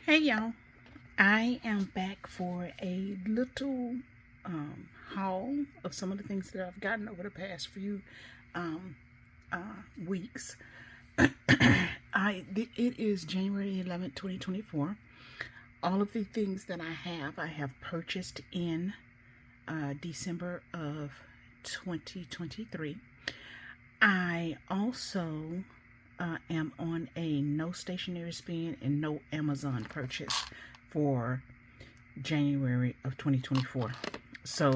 Hey y'all, I am back for a little haul of some of the things that I've gotten over the past few um, weeks. It is January 11th, 2024. All of the things that I have purchased in December of 2023. I also am on a no stationery spend and no Amazon purchase for January of 2024. So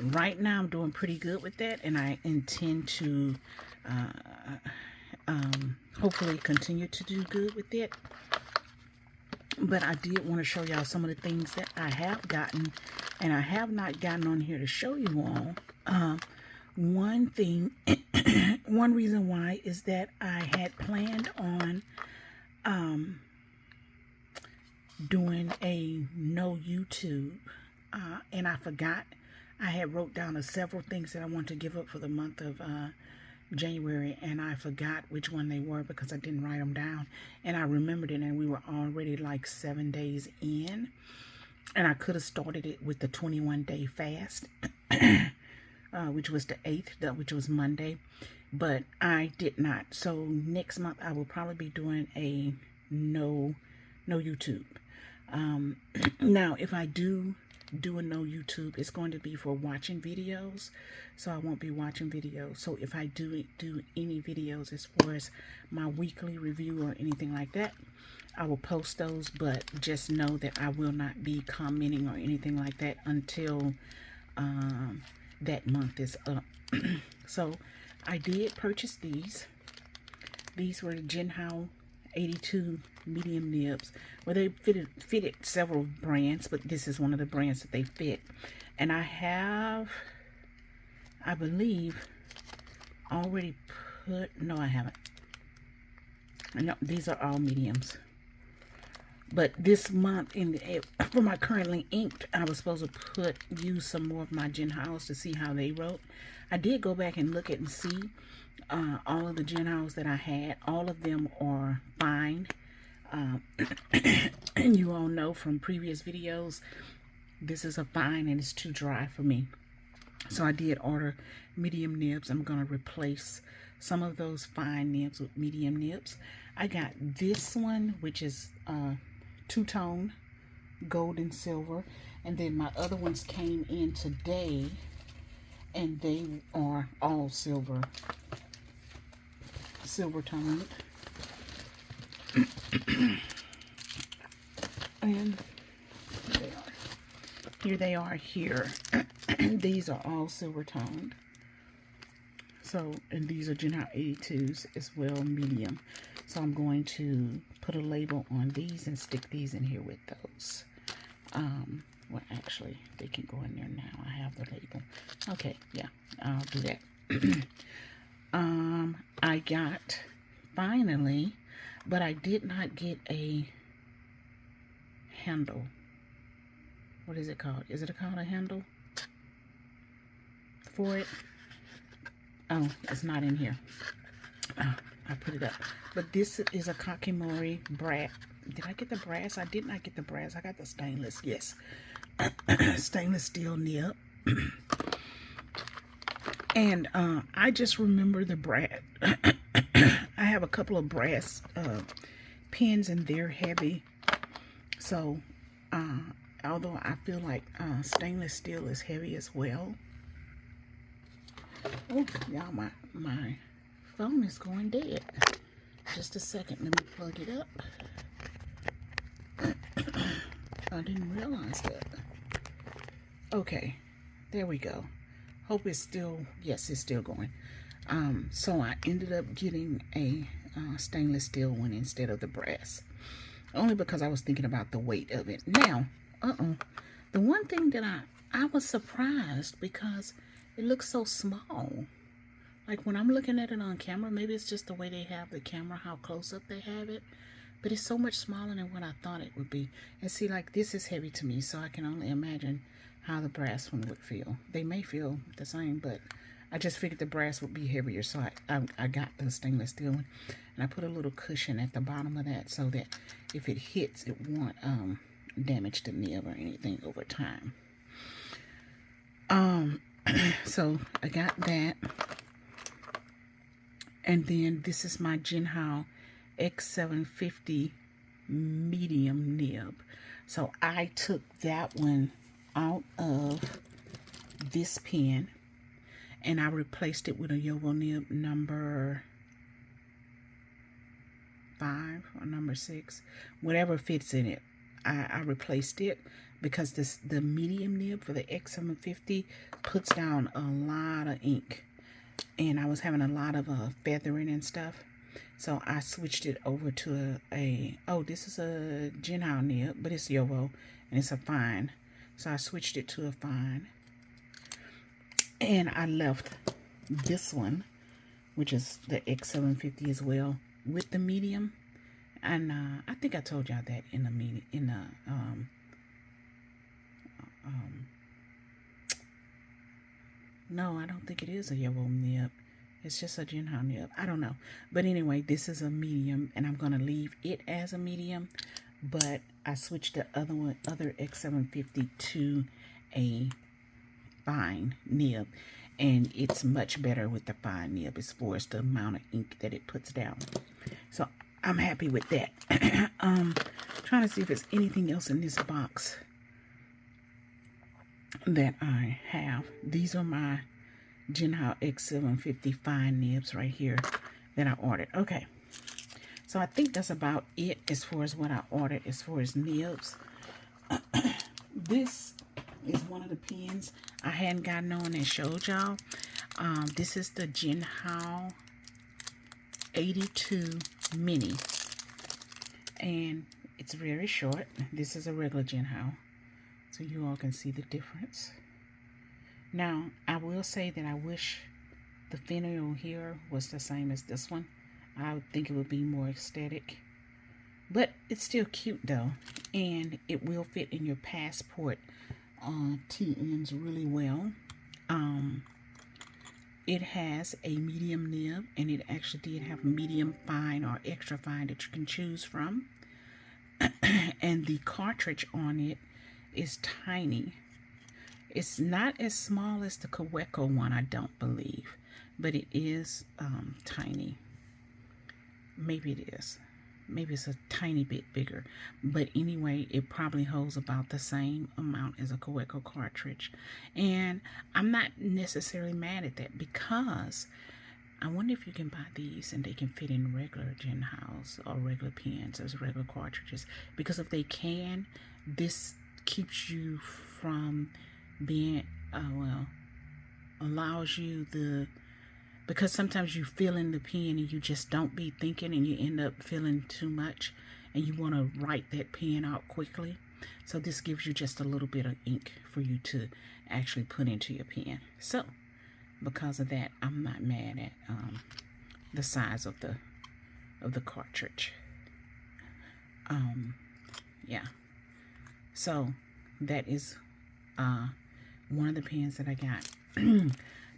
right now I'm doing pretty good with that, and I intend to hopefully continue to do good with it. But I did want to show y'all some of the things that I have gotten, and I have not gotten on here to show you all. One thing, one reason why is that I had planned on doing a no YouTube, and I forgot. I had wrote down several things that I want to give up for the month of January, and I forgot which one they were because I didn't write them down, and I remembered it, and we were already like 7 days in, and I could have started it with the 21-day fast. Which was the 8th, which was Monday, but I did not. So next month I will probably be doing a no YouTube. Now, if I do a no YouTube, it's going to be for watching videos, so I won't be watching videos. So if I do any videos as far as my weekly review or anything like that, I will post those, but just know that I will not be commenting or anything like that until that month is up. So I did purchase these. These were the Jinhao 82 medium nibs. Well, they fitted several brands, but this is one of the brands that they fit. And I have, I believe, already no, I haven't. No, these are all mediums. But this month, for my currently inked, I was supposed to use some more of my Jinhaos to see how they wrote. I did go back and look at and see all of the Jinhaos that I had. All of them are fine. And you all know from previous videos, this is a fine and it's too dry for me. So I did order medium nibs. I'm going to replace some of those fine nibs with medium nibs. I got this one, which is two-tone gold and silver, and then my other ones came in today, and they are all silver toned. And they are here. These are all silver toned. So, and these are Jinhao 82s as well, medium. So I'm going to put a label on these and stick these in here with those. Well, actually, they can go in there now. I have the label. Okay, yeah, I'll do that. I got, finally, but I did not get a handle. What is it called? Is it called a handle for it? Oh, it's not in here. I put it up. But this is a Kakimori brass. Did I get the brass? I did not get the brass. I got the stainless. Yes. Stainless steel nib. And I just remember the brass. I have a couple of brass pins, and they're heavy. So, although I feel like stainless steel is heavy as well. Oh, y'all, my phone is going dead. Just a second, let me plug it up. I didn't realize that. Okay, there we go. Hope it's still, yes, it's still going. So I ended up getting a stainless steel one instead of the brass. Only because I was thinking about the weight of it. Now, the one thing that I was surprised because it looks so small. Like when I'm looking at it on camera, maybe it's just the way they have the camera, how close up they have it. But it's so much smaller than what I thought it would be. And see, like this is heavy to me, so I can only imagine how the brass one would feel. They may feel the same, but I just figured the brass would be heavier, so I got the stainless steel one. And I put a little cushion at the bottom of that so that if it hits, it won't damage the nib or anything over time. So I got that. And then this is my Jinhao X750 medium nib. So I took that one out of this pen and I replaced it with a Yovo nib number 5 or number 6, whatever fits in it. I replaced it because the medium nib for the X750 puts down a lot of ink, and I was having a lot of feathering and stuff. So I switched it over to oh, this is a Jinhao nib, but it's Yovo and it's a fine. So I switched it to a fine, and I left this one, which is the X750 as well, with the medium. And I think I told y'all that in the no, I don't think it is a Yovo nib. It's just a Jinhao nib. I don't know. But anyway, this is a medium, and I'm going to leave it as a medium. But I switched the other X750 to a fine nib. And it's much better with the fine nib as far as the amount of ink that it puts down. So I'm happy with that. Trying to see if there's anything else in this box that I have. These are my Jinhao X750 fine nibs right here that I ordered. Okay, so I think that's about it as far as what I ordered as far as nibs. This is one of the pens I hadn't gotten on and showed y'all. This is the Jinhao 82 Mini, and it's very short. This is a regular Jinhao, so you all can see the difference. Now, I will say that I wish the finial here was the same as this one. I would think it would be more aesthetic. But it's still cute though. And it will fit in your passport T-ends really well. It has a medium nib, and it actually did have medium fine or extra fine that you can choose from. And the cartridge on it is tiny. It's not as small as the Kaweco one, I don't believe, but it is tiny. Maybe it is. Maybe it's a tiny bit bigger. But anyway, it probably holds about the same amount as a Kaweco cartridge. And I'm not necessarily mad at that, because I wonder if you can buy these and they can fit in regular Jinhaos or regular pens as regular cartridges. Because if they can, this keeps you from being, allows you because sometimes you fill in the pen and you just don't be thinking, and you end up filling too much and you want to write that pen out quickly. So this gives you just a little bit of ink for you to actually put into your pen. So because of that, I'm not mad at the size of the cartridge. Yeah. So that is one of the pens that I got.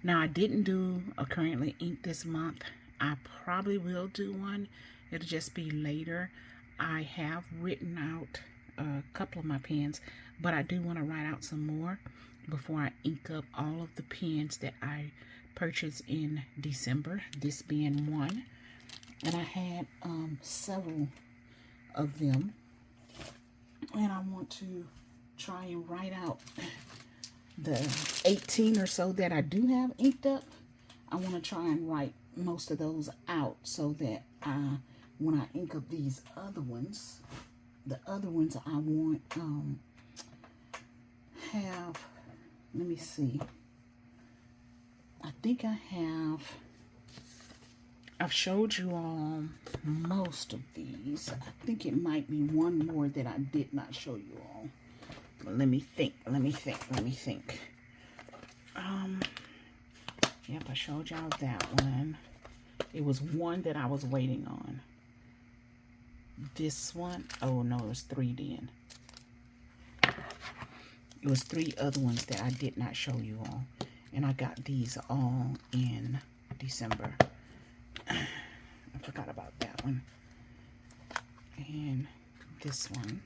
Now, I didn't do a currently ink this month. I probably will do one. It'll just be later. I have written out a couple of my pens, but I do want to write out some more before I ink up all of the pens that I purchased in December, this being one. And I had several of them, and I want to try and write out the 18 or so that I do have inked up. I want to try and write most of those out so that when I ink up these other ones, the other ones I want have, let me see, I think I've showed you all most of these. I think it might be one more that I did not show you all. Let me think. Yep, I showed y'all that one. It was one that I was waiting on. This one, oh no, it was 3 then. It was 3 other ones that I did not show you all. And I got these all in December. I forgot about that one. And this one.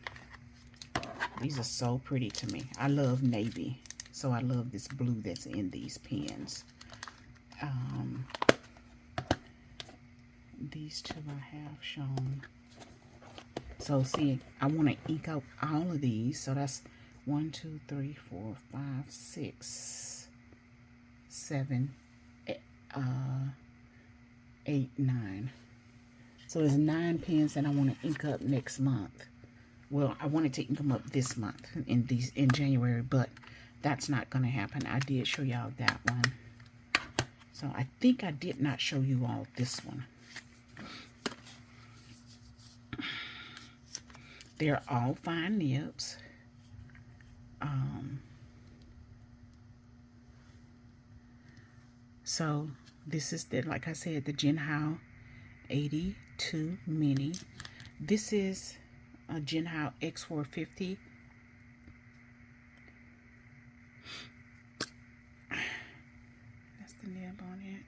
These are so pretty to me. I love navy. So I love this blue that's in these pens. These two I have shown. So see, I want to ink out all of these. So that's 1, 2, 3, 4, 5, 6, 7, 8, 9. So there's 9 pens that I want to ink up next month. Well, I wanted to ink them up this month in January, but that's not going to happen. I did show y'all that one. So I think I did not show you all this one. They're all fine nibs. So this is the, like I said, the Jinhao 82 Mini. This is a Jinhao X450. That's the nib on it.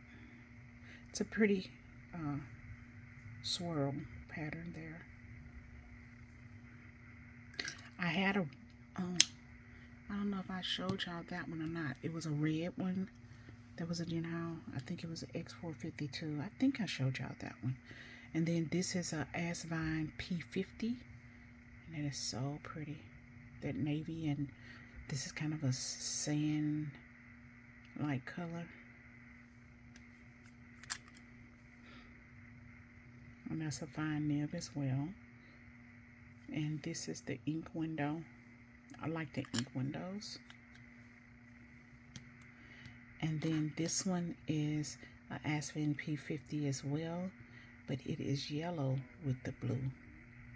It's a pretty swirl pattern there. I had a, I don't know if I showed y'all that one or not. It was a red one. That was a Jinhao. I think it was an X452. I think I showed y'all that one. And then this is a Asvine P50. And it is so pretty. That navy, and this is kind of a sand-like color. And that's a fine nib as well. And this is the ink window. I like the ink windows. And then this one is an Aspen P50 as well, but it is yellow with the blue,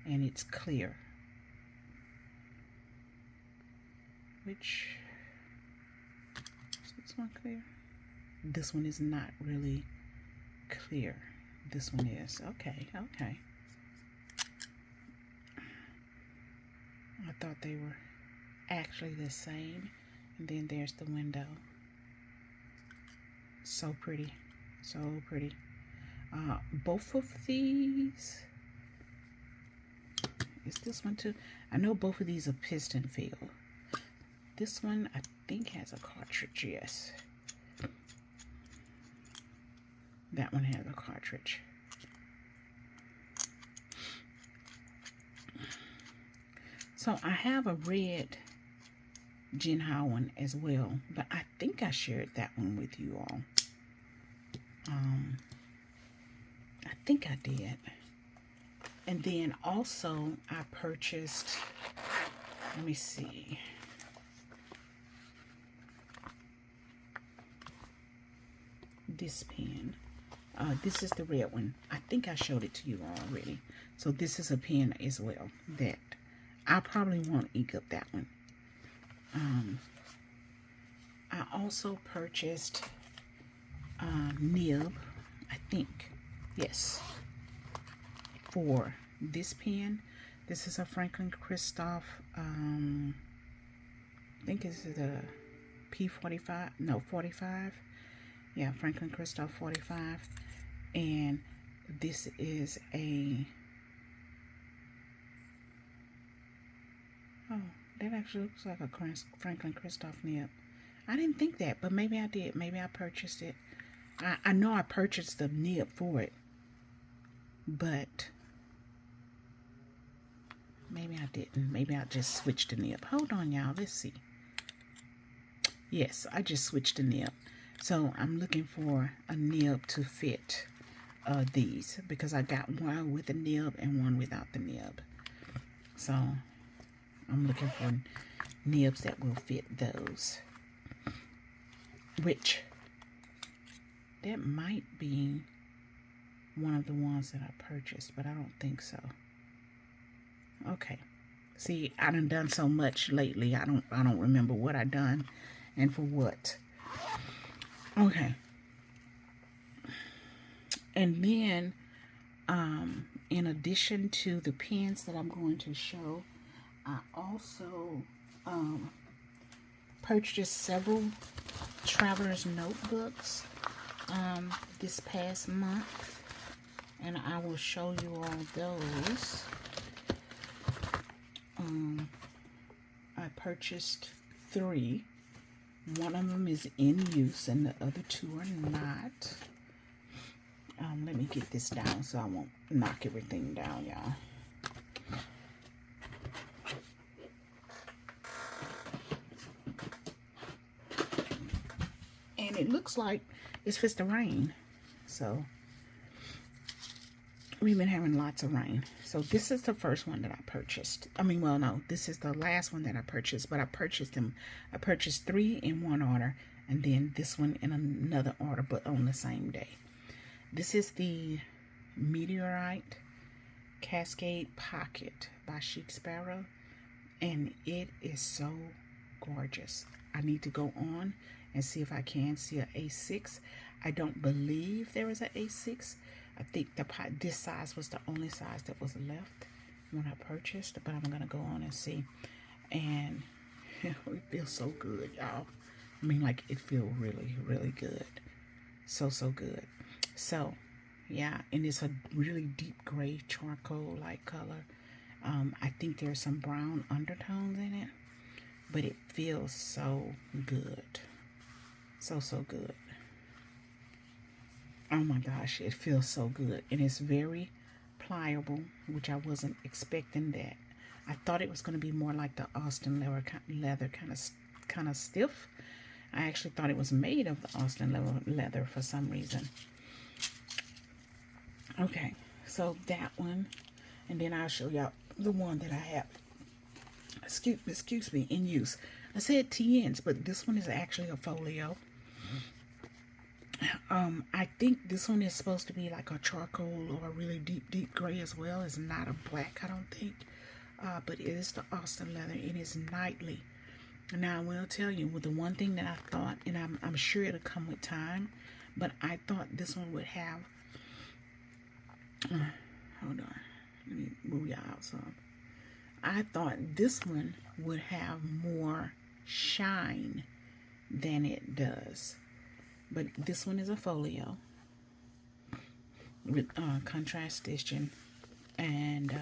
and it's clear. Which, is this one clear? This one is not really clear. This one is. Okay, okay. I thought they were actually the same. And then there's the window. So pretty. So pretty. Both of these. Is this one too? I know both of these are piston filled. This one I think has a cartridge, yes. That one has a cartridge. So I have a red Jinhao one as well, but I think I shared that one with you all. I think I did. And then also I purchased, let me see. This pen. This is the red one. I think I showed it to you already. So this is a pen as well that I probably won't ink up that one. I also purchased nib, I think, yes, for this pen. This is a Franklin Christoph, I think it's the P45, no, 45. Yeah, Franklin Christoph 45. And this is a, oh, that actually looks like a Franklin Christoph nib. I didn't think that, but maybe I did. Maybe I purchased it. I know I purchased the nib for it, but maybe I didn't. Maybe I just switched the nib. Hold on, y'all. Let's see. Yes, I just switched the nib. So I'm looking for a nib to fit these, because I got one with the nib and one without the nib. So I'm looking for nibs that will fit those. Which, that might be one of the ones that I purchased, but I don't think so. Okay. See, I done so much lately. I don't remember what I done and for what. Okay. And then, in addition to the pens that I'm going to show, I also purchased several traveler's notebooks this past month, and I will show you all those. I purchased 3. One of them is in use and the other 2 are not. Let me get this down so I won't knock everything down, y'all. And it looks like it's supposed to rain. So we've been having lots of rain. So this is the first one that I purchased. I mean, well, no, this is the last one that I purchased, but I purchased them. I purchased 3 in one order and then this one in another order, but on the same day. This is the Meteorite Cascade Pocket by Chic Sparrow, and it is so gorgeous. I need to go on and see if I can see an A6. I don't believe there is an A6. I think this size was the only size that was left when I purchased, but I'm gonna go on and see. And it feels so good, y'all. I mean, like, it feels really, really good. So good. So yeah, and it's a really deep gray charcoal like color. I think there's some brown undertones in it, but it feels so good. So good. Oh my gosh, it feels so good. And it's very pliable, which I wasn't expecting that. I thought it was going to be more like the Austin leather kind of stiff. I actually thought it was made of the Austin leather for some reason. Okay, so that one, and then I'll show y'all the one that I have, excuse me, in use. I said TNs, but this one is actually a folio. I think this one is supposed to be like a charcoal or a really deep gray as well. It's not a black, I don't think, but it is the Austin leather. It is nightly. Now I will tell you, with the one thing that I thought, and I'm sure it'll come with time, but I thought this one would have, hold on, let me move y'all out some. I thought this one would have more shine than it does, but this one is a folio with contrast stitching, and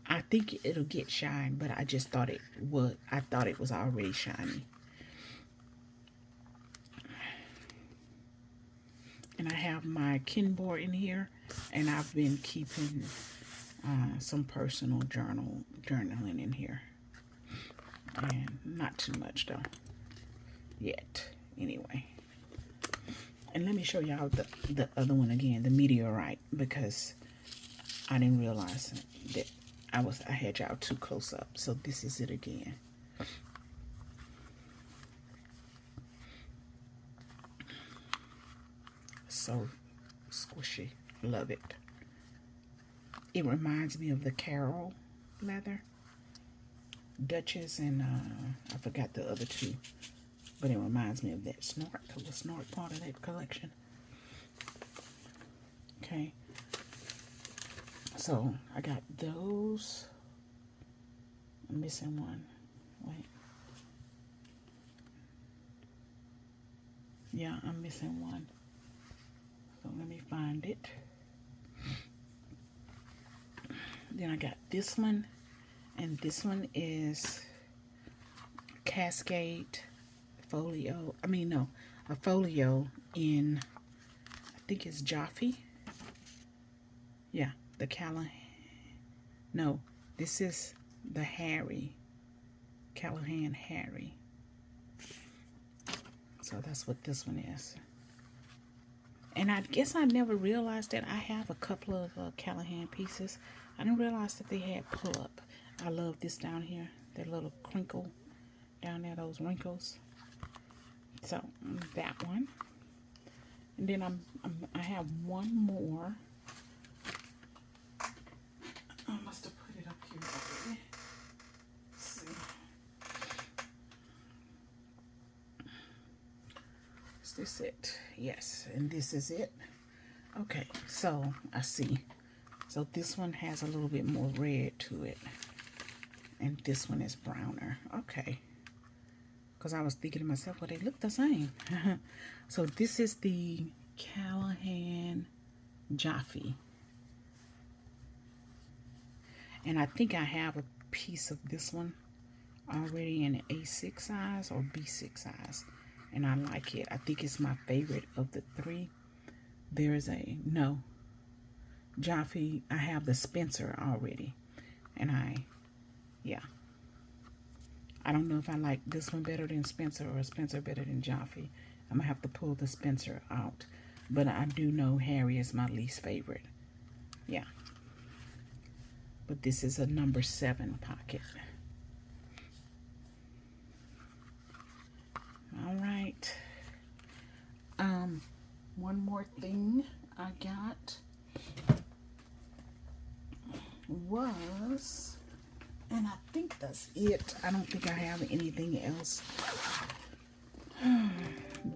I think it'll get shine, but I just thought it would. I thought it was already shiny. And I have my Kin board in here, and I've been keeping some personal journaling in here, and not too much though yet. Anyway, and let me show y'all the other one again, the Meteorite, because I didn't realize that I had y'all too close up. So this is it again. So squishy. Love it. It reminds me of the Carol leather. Duchess and I forgot the other 2. But it reminds me of that Snort, the Snort part of that collection. Okay. So I got those. I'm missing one. Wait. Yeah, I'm missing one. So let me find it. Then I got this one, and this one is Cascade folio. I mean, no, a folio in, I think it's Jaffe. Yeah, the Callahan. No, this is the Harry. Callahan Harry. So that's what this one is. And I guess I never realized that I have a couple of Callahan pieces. I didn't realize that they had pull-up. I love this down here. That little crinkle down there, those wrinkles. So that one. And then I have one more. I must have put it up here already. Let's see. Is this it? Yes, and this is it. Okay, so I see. So this one has a little bit more red to it. And this one is browner. Okay. because I was thinking to myself, well, they look the same. So this is the Callahan Jaffe. And I think I have a piece of this one already in A6 size or B6 size. And I like it. I think it's my favorite of the three. There's a, no, Jaffe, I have the Spencer already. And yeah. I don't know if I like this one better than Spencer or Spencer better than Jaffe. I'm going to have to pull the Spencer out. But I do know Harry is my least favorite. Yeah. But this is a number 7 pocket. All right. One more thing I got was, and I think that's it. I don't think I have anything else.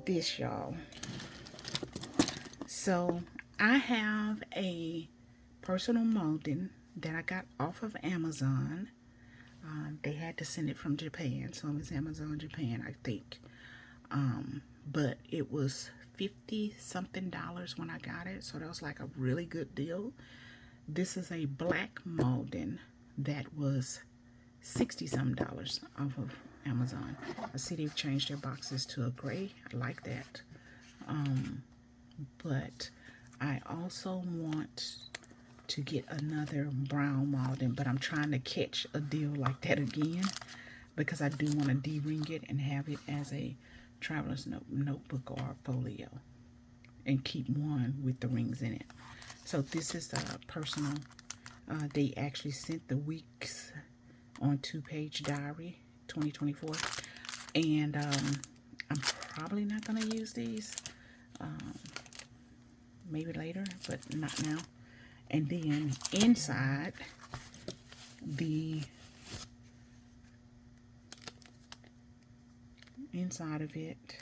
This, y'all. So I have a personal molding that I got off of Amazon. They had to send it from Japan, so it was Amazon Japan, I think. But it was $50-something when I got it, so that was like a really good deal. This is a black molding that was $60-something off of Amazon. I see they've changed their boxes to a gray. I like that. But I also want to get another brown molding, but I'm trying to catch a deal like that again because I do want to de-ring it and have it as a traveler's notebook or folio and keep one with the rings in it. So this is a personal, they actually sent the weeks on 2-page diary 2024, and I'm probably not going to use these, maybe later, but not now. And then inside of it,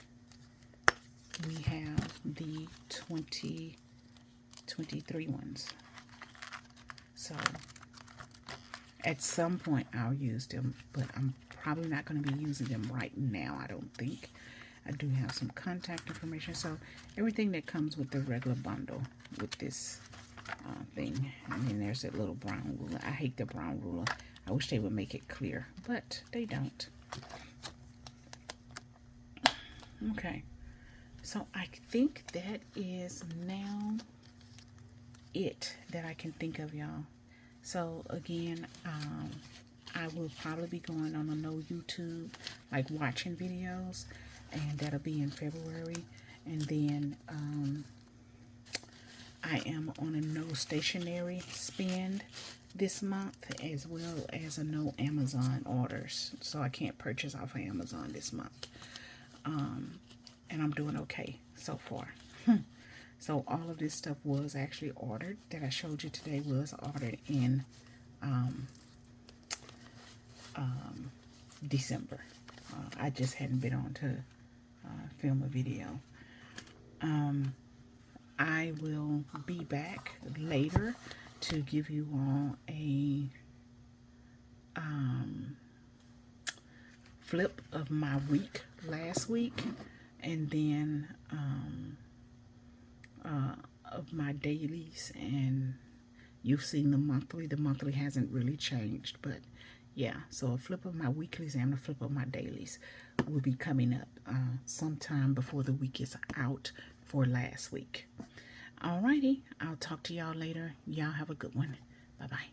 we have the 2023 ones. So at some point I'll use them, but I'm probably not going to be using them right now, I don't think. I do have some contact information, so everything that comes with the regular bundle with this thing. And then there's that little brown ruler. I hate the brown ruler. I wish they would make it clear, but they don't. Okay, so I think that is now it that I can think of, y'all. So again, I will probably be going on a no YouTube, like watching videos, and that'll be in February. And then I am on a no stationery spend this month, as well as a no Amazon orders. So I can't purchase off of Amazon this month. And I'm doing okay so far. So all of this stuff was actually ordered that I showed you today was ordered in December. I just hadn't been on to film a video. I will be back later to give you all a flip of my week last week, and then of my dailies. And you've seen the monthly. The monthly hasn't really changed, but yeah, so a flip of my weeklies and a flip of my dailies will be coming up sometime before the week is out for last week. Alrighty, I'll talk to y'all later. Y'all have a good one. Bye-bye.